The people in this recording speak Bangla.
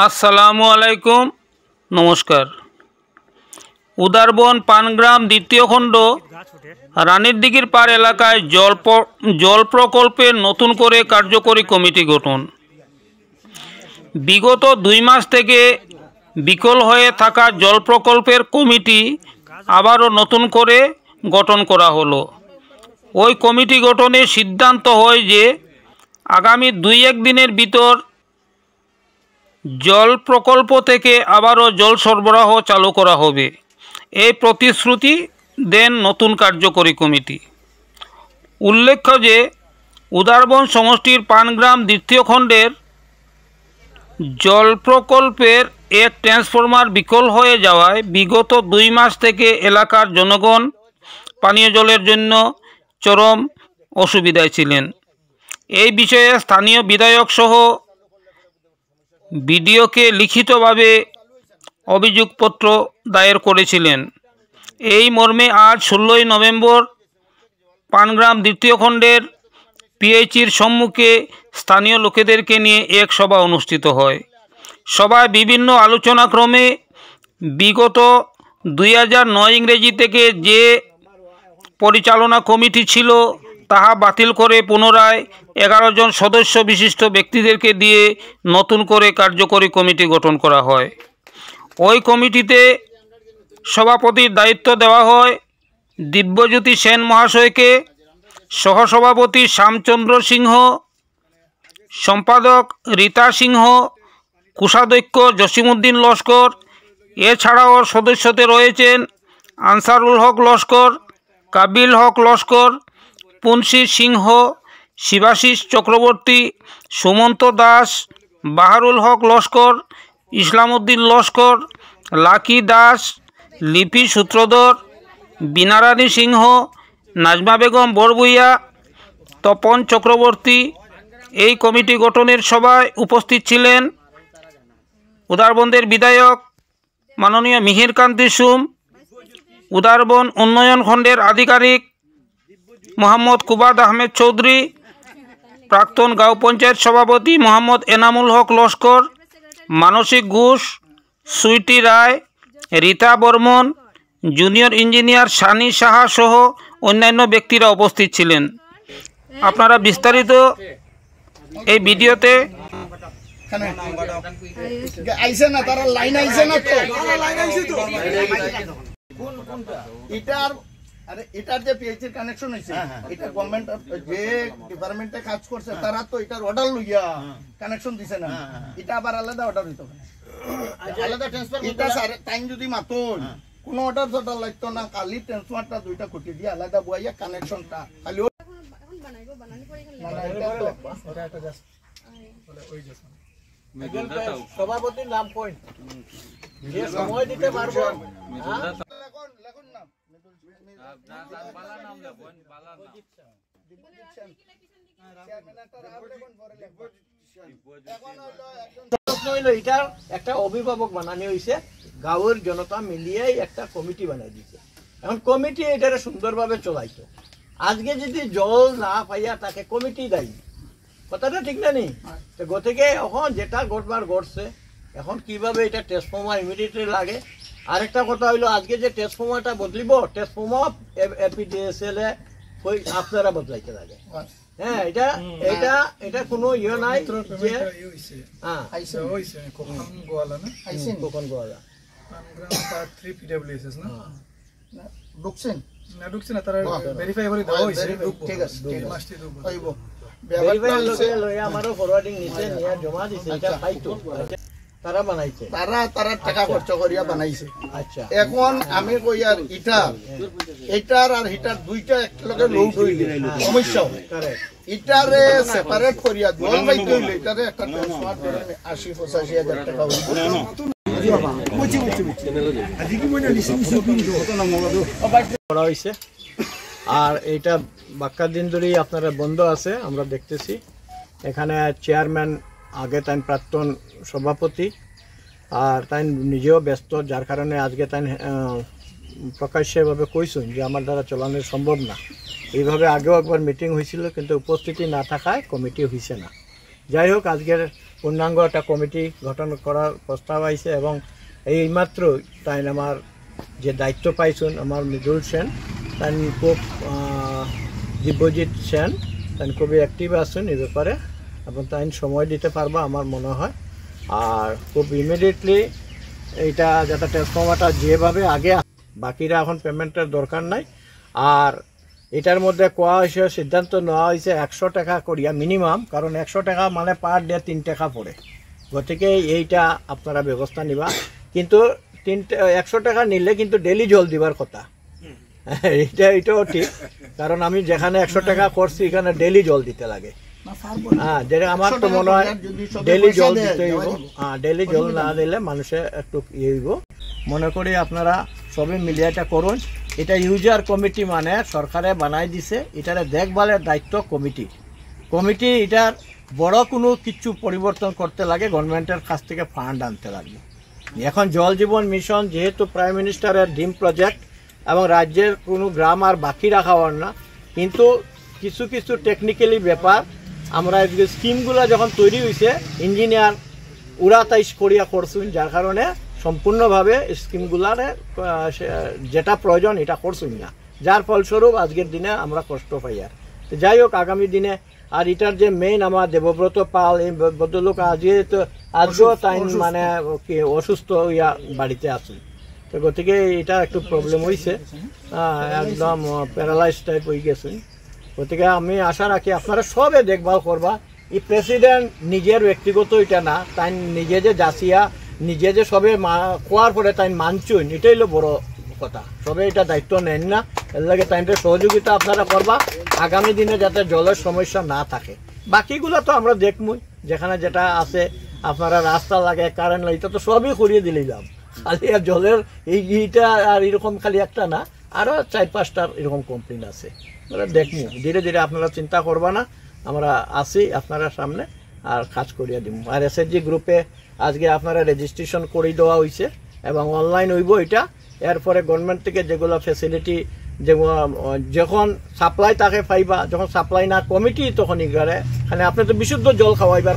আসসালামু আলাইকুম, নমস্কার। উদারবন পানগ্রাম দ্বিতীয় খণ্ড রানীর দিঘির পাড় এলাকায় জল প্রকল্পের নতুন করে কার্যকরী কমিটি গঠন। বিগত 2 মাস থেকে বিকল হয়ে থাকা জল প্রকল্পের কমিটি আবারও নতুন করে গঠন করা হলো। ওই কমিটি গঠনের সিদ্ধান্ত হয় যে আগামী 2-1 দিনের ভিতর জল প্রকল্প থেকে আবারও জল সরবরাহ চালু করা হবে, এই প্রতিশ্রুতি দেন নতুন কার্যকরী কমিটি। উল্লেখ্য যে উদারবন সমষ্টির পানগ্রাম দ্বিতীয় খণ্ডের জল প্রকল্পের এক ট্রান্সফরমার বিকল হয়ে যাওয়ায় বিগত 2 মাস থেকে এলাকার জনগণ পানীয় জলের জন্য চরম অসুবিধায় ছিলেন। এই বিষয়ে স্থানীয় বিধায়ক সহ বিডিওকে লিখিতভাবে অভিযোগপত্র দায়ের করেছিলেন। এই মর্মে আজ 16ই নভেম্বর পানগ্রাম দ্বিতীয় খণ্ডের পিএইচির সম্মুখে স্থানীয় লোকেদেরকে নিয়ে এক সভা অনুষ্ঠিত হয়। সভায় বিভিন্ন আলোচনাক্রমে বিগত 2009 ইংরেজি থেকে যে পরিচালনা কমিটি ছিল তাহা বাতিল করে পুনরায় 11 জন সদস্য বিশিষ্ট ব্যক্তিদেরকে দিয়ে নতুন করে কার্যকরী কমিটি গঠন করা হয়। ওই কমিটিতে সভাপতির দায়িত্ব দেওয়া হয় দিব্যজ্যোতি সেন মহাশয়কে, সহসভাপতি শ্যামচন্দ্র সিংহ, সম্পাদক রীতা সিংহ, কোষাধ্যক্ষ জসিমউদ্দিন লস্কর। এছাড়াও সদস্যতে রয়েছেন আনসারুল হক লস্কর, কাবিল হক লস্কর, পুনসি সিংহ, শিবাশিস চক্রবর্তী, সুমন্ত দাস, বাহারুল হক লস্কর, ইসলামউদ্দিন লস্কর, লাকি দাস, লিপি সূত্রধর, বিনারানী সিংহ, নাজমা বেগম বড়ভূইয়া, তপন চক্রবর্তী। এই কমিটি গঠনের সভায় উপস্থিত ছিলেন উদারবন্দের বিধায়ক মাননীয় মিহির কান্তি সুম, উদারবন উন্নয়ন খণ্ডের আধিকারিক মোহাম্মদ কুবাদ আহমেদ চৌধুরী, প্রাক্তন গাঁও পঞ্চায়েত সভাপতি মোহাম্মদ এনামুল হক লস্কর, মানসিক ঘোষ, সুইটি রায়, রীতা বর্মন, জুনিয়র ইঞ্জিনিয়ার সানি সাহা সহ অন্যান্য ব্যক্তিরা উপস্থিত ছিলেন। আপনারা বিস্তারিত এই ভিডিওতে এটার যে পিএইচির কানেকশন হইছে এটা গভর্নমেন্ট যে ডিপার্টমেন্টে কাজ করছে তারা তো এটার অর্ডার লইয়া কানেকশন দিছে না, এটা আবার আলাদা অর্ডার হইতো না, আলাদা ট্রান্সফার এটা স্যার টাইম যদি মাতন কোনো অর্ডার লাগতো না, খালি ট্রান্সফারটা 2টা কোটি দিয়ে আলাদা বইয়া কানেকশনটা খালি সভাপতির নাম পয়েন্ট যে সময় দিতে পারবো একটা অভিভাবক বানানো হয়েছে, গাঁওয়ের জনতা মিলিয়ে একটা কমিটি বানাই দিচ্ছে। এখন কমিটি এটা সুন্দরভাবে চলাইতো। আজকে যদি জল না পাইয়া তাকে কমিটি দেয়, কথাটা ঠিক না নি? গতিকে এখন যেটা ঘটবার ঘটছে, এখন কিভাবে এটা ট্রান্সফর্মার ইমিডিয়েটলি লাগে। আরেকটা কথা হইলো আজকে যে ট্রান্সফর্মারটা বদলিব, ট্রান্সফর্মার এপিডিএসএল এ আপনারা বদলাইতে লাগে। হ্যাঁ, এটা এটা এটা কোনো ইয়ে নাই যে হ্যাঁ কখন গোয়ালা পার্ট 3 পিডব্লিউএস না ঢুকছেন না ঢুকছে না, তারা ভেরিফাই করে দাও হইছে। ঠিক আছে, মাসটি দেব হইবো ভেরিফাই লগে আমারও ফরওয়ার্ডিং নিচে নিয়া জমা দিছে, এটা পাইতো তারা বানাইছে, তারা টাকা খরচ করিয়া বানাইছে। আচ্ছা, এখন আমি কই আর এটার আর হিটার দুইটা একলগে লোড হইলে সমস্যা হয়। কারেক্ট, ইটারে সেপারেট করিয়া জল বাইতে হইলে এটারে একটা ট্রান্সফার করে 80-85 হাজার টাকা হইব। আর এটা বাক্কা দিন ধরেই আপনারা বন্ধ আছে, আমরা দেখতেছি। এখানে চেয়ারম্যান আগে তাই প্রাক্তন সভাপতি, আর তাই নিজেও ব্যস্ত, যার কারণে আজকে তাই প্রকাশ্যভাবে কইছেন যে আমার দ্বারা চালানো সম্ভব না। এইভাবে আগেও একবার মিটিং হয়েছিল, কিন্তু উপস্থিতি না থাকায় কমিটি হয়েছে না। যাই হোক, আজকের পূর্ণাঙ্গ একটা কমিটি গঠন করার প্রস্তাব আইছে এবং এইমাত্র তাই আমার যে দায়িত্ব পাইছেন আমার মৃদুল সেন তাই খুব দিব্যজিৎ সেন তাই খুবই অ্যাক্টিভ আছেন এই ব্যাপারে এবং তাই সময় দিতে পারবা আমার মনে হয়। আর খুব ইমিডিয়েটলি এইটা যাতে ট্রান্সফর্মারটা যেভাবে আগে বাকিরা এখন পেমেন্টের দরকার নাই। আর এটার মধ্যে কোয়া হয়েছে সিদ্ধান্ত নেওয়া হয়েছে 100 টাকা করিয়া মিনিমাম, কারণ 100 টাকা মানে পার ডে 3 টাকা পড়ে, গতিকে এইটা আপনারা ব্যবস্থা নিবা। কিন্তু 100 টাকা নিলে কিন্তু ডেলি জল দিবার কথা, এটাও ঠিক, কারণ আমি যেখানে 100 টাকা করছি এখানে ডেলি জল দিতে লাগে। হ্যাঁ, যেটা আমার তো মনে হয় ডেলি জল দিতে হইব। হ্যাঁ, ডেলি জল না দিলে মানুষের একটু ইয়ে হইব। মনে করি আপনারা সবই মিলিয়ে এটা করুন। এটা ইউজার কমিটি মানে সরকারে বানাই দিছে, এটার দেখভালের দায়িত্ব কমিটি এটার বড় কোনো কিছু পরিবর্তন করতে লাগে গভর্নমেন্টের কাছ থেকে ফান্ড আনতে লাগবে। এখন জল জীবন মিশন যেহেতু প্রাইম মিনিস্টারের ড্রিম প্রজেক্ট এবং রাজ্যের কোনো গ্রাম আর বাকি রাখা হয় না, কিন্তু কিছু কিছু টেকনিক্যালি ব্যাপার আমরা স্কিমগুলো যখন তৈরি হয়েছে ইঞ্জিনিয়ার ওরা তাই করিয়া করছুন, যার কারণে সম্পূর্ণভাবে স্কিমগুলার যেটা প্রয়োজন এটা করছুন না, যার ফলস্বরূপ আজকের দিনে আমরা কষ্ট পাই। আর যাই হোক আগামী দিনে আর এটার যে মেইন আমার দেবব্রত পাল এই ভদ্রলোক আজকেও তাই মানে অসুস্থ হইয়া বাড়িতে আসুন, তো গতিকে এটা একটু প্রবলেম হয়েছে, একদম প্যারালাইজ টাইপ হয়ে গেছে। গতিকে আমি আশা রাখি আপনারা সবে দেখভাল করবা। এই প্রেসিডেন্ট নিজের ব্যক্তিগত এটা না, তাই নিজে যে যাচিয়া নিজে যে সবে কোয়ার পরে তাই মানছুন, এটাই হলো বড় কথা। সবে এটা দায়িত্ব নেন না, এর লাগে তাইদের সহযোগিতা আপনারা করবা আগামী দিনে যাতে জলের সমস্যা না থাকে। বাকিগুলো তো আমরা দেখবই, যেখানে যেটা আছে আপনারা রাস্তা লাগে কারেন্ট লাগে এটা তো সবই করিয়ে দিলেই যাব, খালি আর জলের এইটা আর এরকম খালি একটা না, আরও 4-5টার এরকম কমপ্লেন আছে, দেখবো ধীরে ধীরে। আপনারা চিন্তা করবা না, আমরা আসি আপনারা সামনে আর কাজ করিয়া দিব। আর এসএসজি গ্রুপে আজকে আপনারা রেজিস্ট্রেশন করে দেওয়া হয়েছে এবং অনলাইন হইব এটা। এরপরে গভর্নমেন্ট থেকে যেগুলো ফ্যাসিলিটি যেগুলো যখন সাপ্লাই তাকে পাইবা, যখন সাপ্লাই না কমিটি তখন এখানে আপনি তো বিশুদ্ধ জল খাওয়াইবার